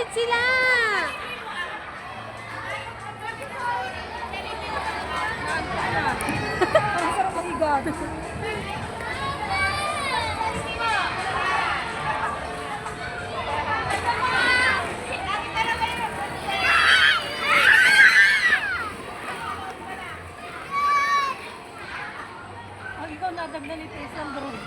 ulit sila. Ang sarap mahigat. Ang ikaw nadagnan ito isang drone.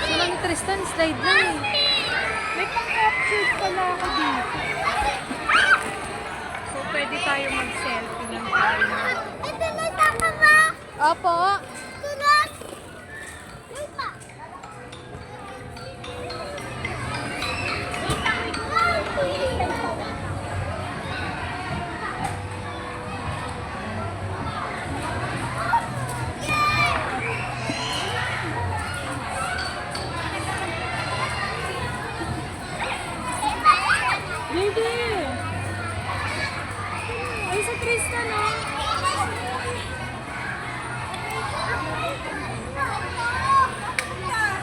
Sila ni Tristan, slide na eh. May pang-capsule pala ako dito. So, pwede tayo mag-selfie lang tayo. Opo. Baby! Ay, sa Tristan, oh!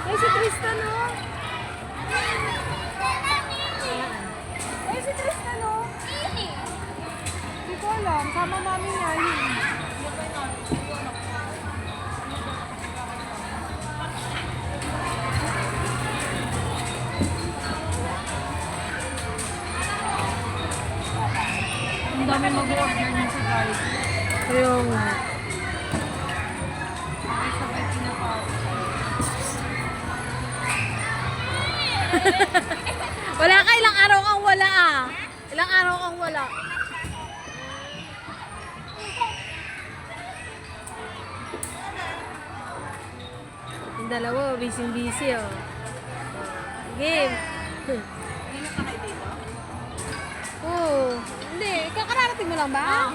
Ay, si Tristan, oh! Ay, si Tristan, oh! Hindi ko alam. Sama mami niya, yun. Ang dami mag-order niya sa guys. Yung... Ay, sabay pinapasok. Wala ka, ilang araw kang wala ah. Ilang araw kang wala. Yung dalawa, busy-busy oh. Game. Hindi na kayo dito? Oo. Hindi, kakararating mo lang ba?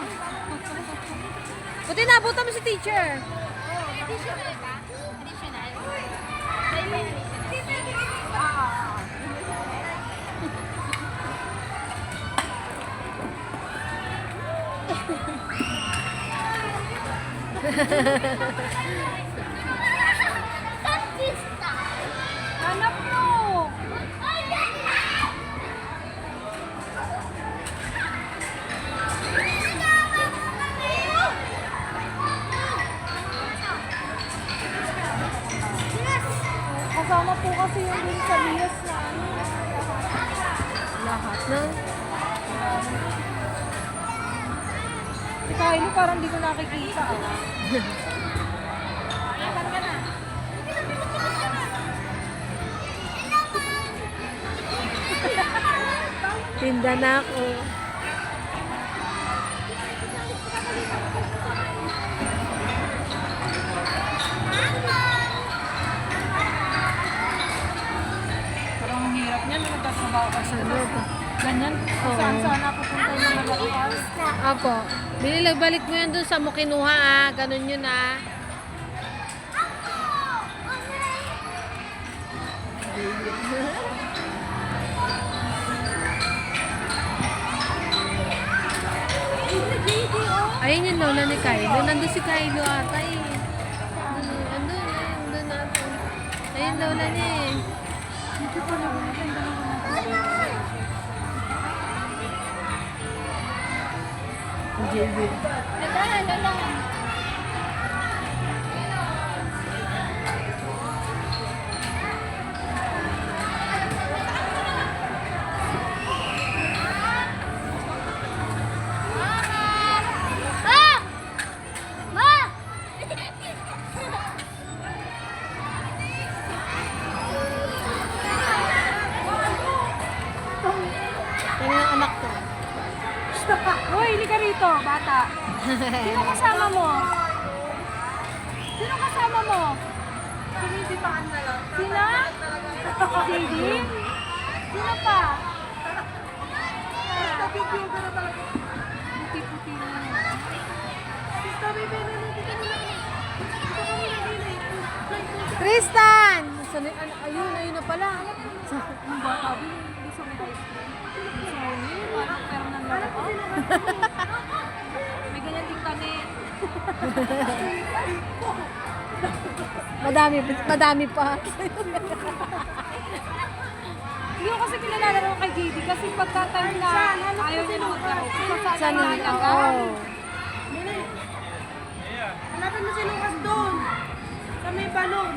Buti nabutan mo si teacher. Additional ba? Additional? Hanap mo! Kasama po kasi yung dun sa Lias na ano. Lahat na. Si Kylie parang di ko nakikita. Saan ka na? Tinda na ako. Parang ang hirap niyan. Nagtatrabaho ka sa Ano ba? ganyan. Oo. Saan saan napupunta yung malalakas? Apo. Balik mo yan dun sa mo kinuha ah. Ganun yun ah. Ayun yung lola ni Kylo. Nandun si Kylo ata eh. Andun ata. Ayun lola niya eh. Dito pa lang. JB. Yan yung anak ko. Uy, hindi ka rito, bata. Sino kasama mo? Sino kasama mo? Sinisipahan na lang. Sino? JD? Sino pa? Nabibyoga na talaga. Puti-puti na. Sista, bebe na dito na. Tristan! Ayun na pala. Ang bata, gusto mo ice cream? Parang pero nang laro. May ganyan din kami. Madami pa. Hindi ko kasi kilala naman kay JD kasi pagka-time na ayaw niya mag-garo. Saan Saan yun? na Oo. Hanapin mo si Lucas doon. Sa may balon.